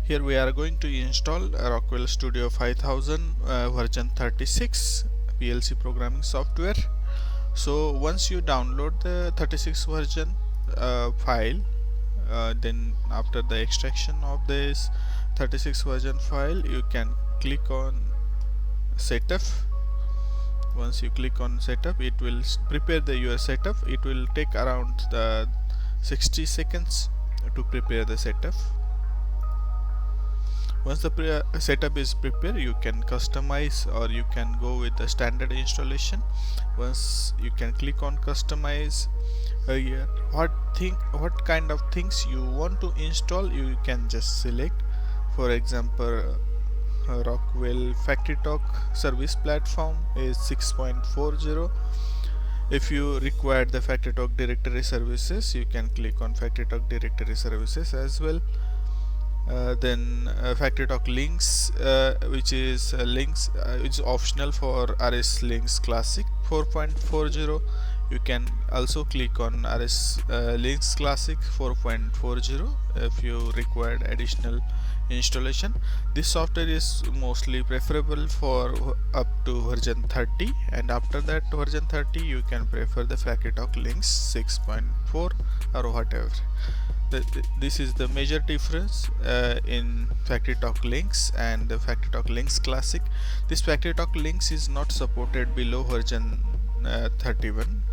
Here we are going to install Rockwell Studio 5000 version 36 PLC programming software. So once you download the 36 version file, then after the extraction of this 36 version file, you can click on setup. Once you click on setup, it will prepare your setup. It will take around 60 seconds to prepare the setup. Once the setup is prepared, you can customize or you can go with the standard installation. Once you can click on customize, here what kind of things you want to install, you can just select. For example, Rockwell FactoryTalk service platform is 6.40. If you require the FactoryTalk directory services, you can click on FactoryTalk directory services as well. Then FactoryTalk links, which is links, it's optional for RS Links Classic 4.40. You can also click on RS Links Classic 4.40 if you required additional installation. This software is mostly preferable for up to version 30, and after that version 30 you can prefer the FactoryTalk Links 6.4 or whatever. This is the major difference in FactoryTalk Links and the FactoryTalk Links Classic. This FactoryTalk Links is not supported below version 31.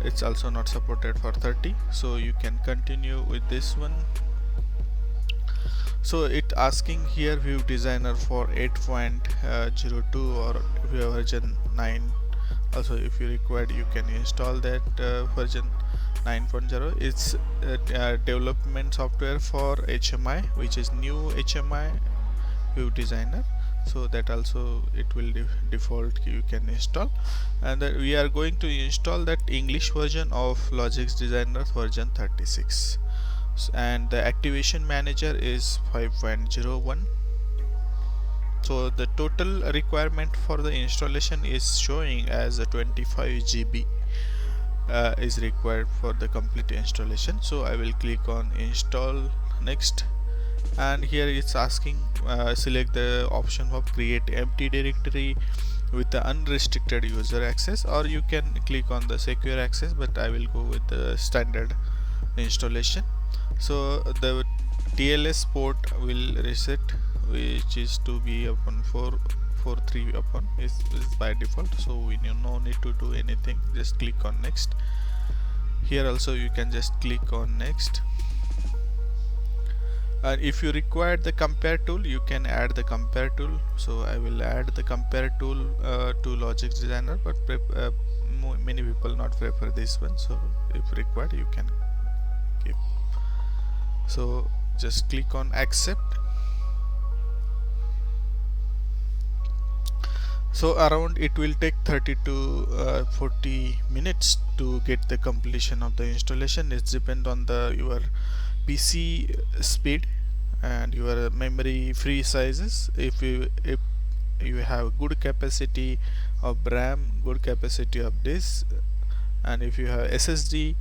It's also not supported for 30, so you can continue with this one. So it asking here view designer for 8.02 or version 9. Also, if you required, you can install that version 9.0. It's development software for HMI, which is new HMI view designer. So that also it will default you can install, and we are going to install that English version of Logix designer version 36, and the activation manager is 5.01. So the total requirement for the installation is showing as a 25 GB is required for the complete installation. So I will click on install next, and here it's asking select the option of create empty directory with the unrestricted user access, or you can click on the secure access, but I will go with the standard installation. So the TLS port will reset, which is to be upon 443 upon is by default, so we no need to do anything. Just click on next. Here also you can just click on next, and if you require the compare tool, you can add the compare tool. So I will add the compare tool to Logix designer, but many people not prefer this one, so if required you can keep. So just click on accept. So around it will take 30 to 40 minutes to get the completion of the installation. It depends on your PC speed and your memory free sizes. If you have good capacity of RAM, good capacity of disk, and if you have SSD,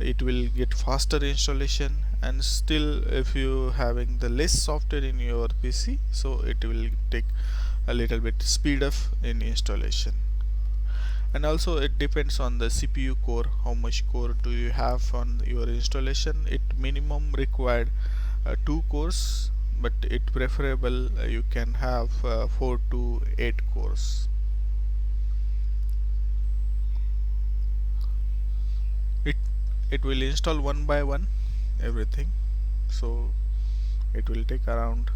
it will get faster installation. And still, if you having the less software in your PC, so it will take a little bit speed up in installation. And also it depends on the CPU core, how much core do you have on your installation. It minimum required 2 cores, but it preferable you can have 4 to 8 cores. It will install one by one everything, so it will take around,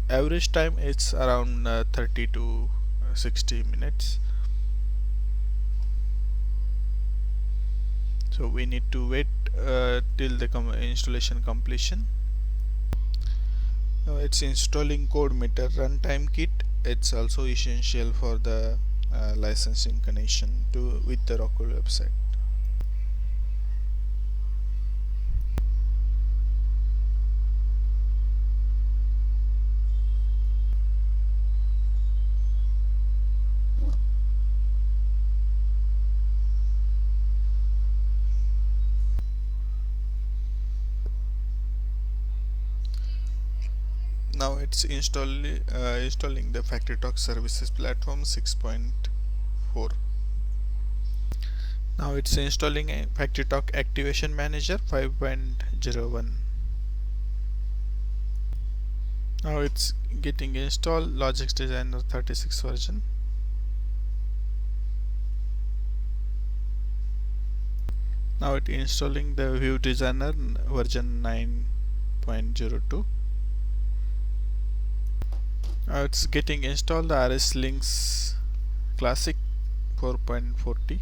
average time it's around 30 to 60 minutes. So we need to wait till the installation completion. Now it's installing CodeMeter runtime kit. It's also essential for the licensing connection with the Rockwell website. Now it's installing the FactoryTalk Services Platform 6.4. Now it's installing a FactoryTalk Activation Manager 5.01. Now it's getting installed Logix Designer 36 version. Now it's installing the View Designer version 9.02. Now it's getting installed the RS Links Classic 4.40.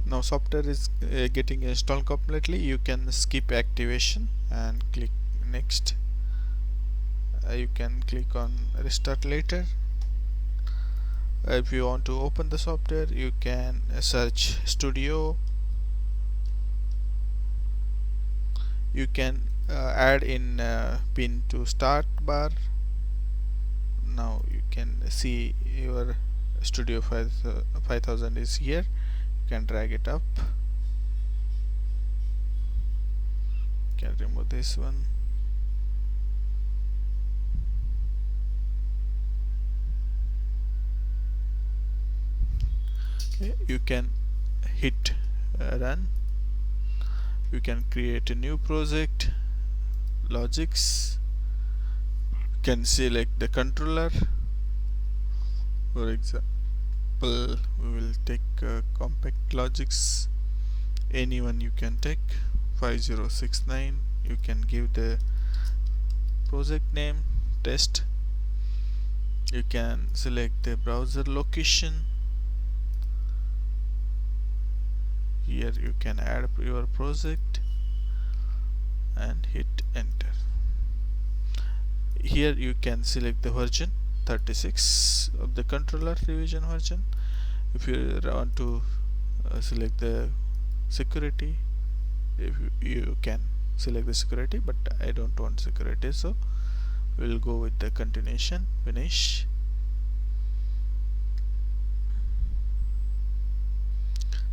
Now software is getting installed completely. You can skip activation and click next. You can click on restart later. If you want to open the software, you can search Studio. You can add in pin to start bar. Now you can see your Studio 5000 is here. You can drag it up. You can remove this one. Okay, you can hit run. You can create a new project, Logix. You can select the controller. For example, we will take Compactlogix. Anyone you can take, 5069. You can give the project name, test. You can select the browser location. Here you can add your project and hit enter. Here you can select the version 36 of the controller revision version. If you want to select the security, if you can select the security, but I don't want security, so we'll go with the continuation. Finish.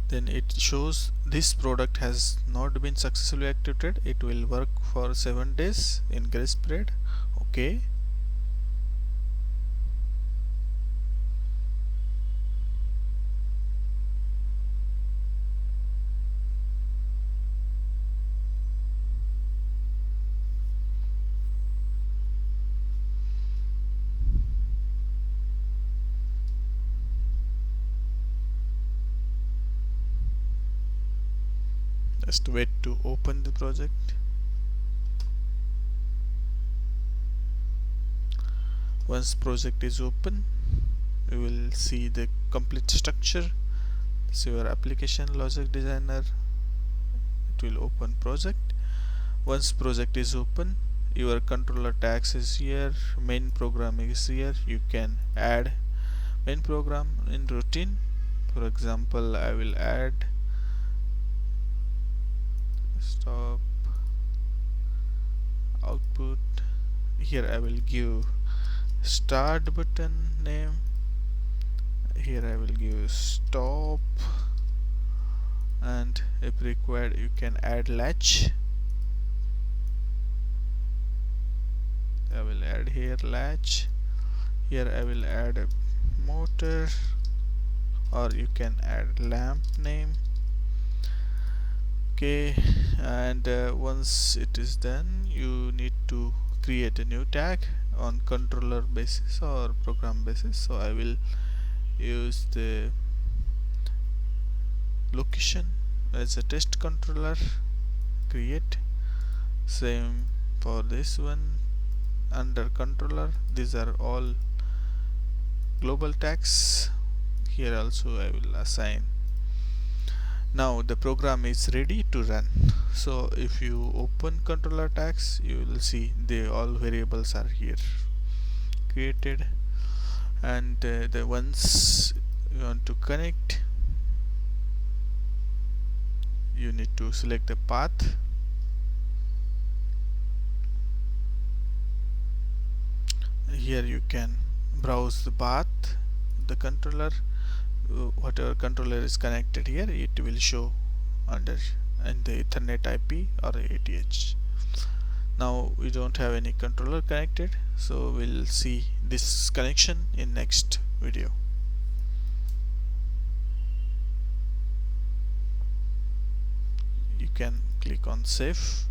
Then it shows this product has not been successfully activated. It will work for 7 days in grace period. Okay. Just wait to open the project. Once project is open, you will see the complete structure. This is your application Logix Designer. It will open project. Once project is open, your controller tags is here, main program is here. You can add main program in routine. For example, I will add stop output. Here I will give start button name. Here I will give stop, and if required you can add latch. I will add here latch. Here I will add a motor, or you can add lamp name. Okay, and once it is done, you need to create a new tag on controller basis or program basis. So I will use the location as a test controller, create. Same for this one. Under controller, these are all global tags. Here also I will assign. Now the program is ready to run. So if you open controller tags, you will see all variables are here created, and the ones you want to connect, you need to select the path. Here you can browse the path, the controller. whatever controller is connected here, it will show under in the Ethernet IP or ATH. Now we don't have any controller connected, so we'll see this connection in next video. You can click on save.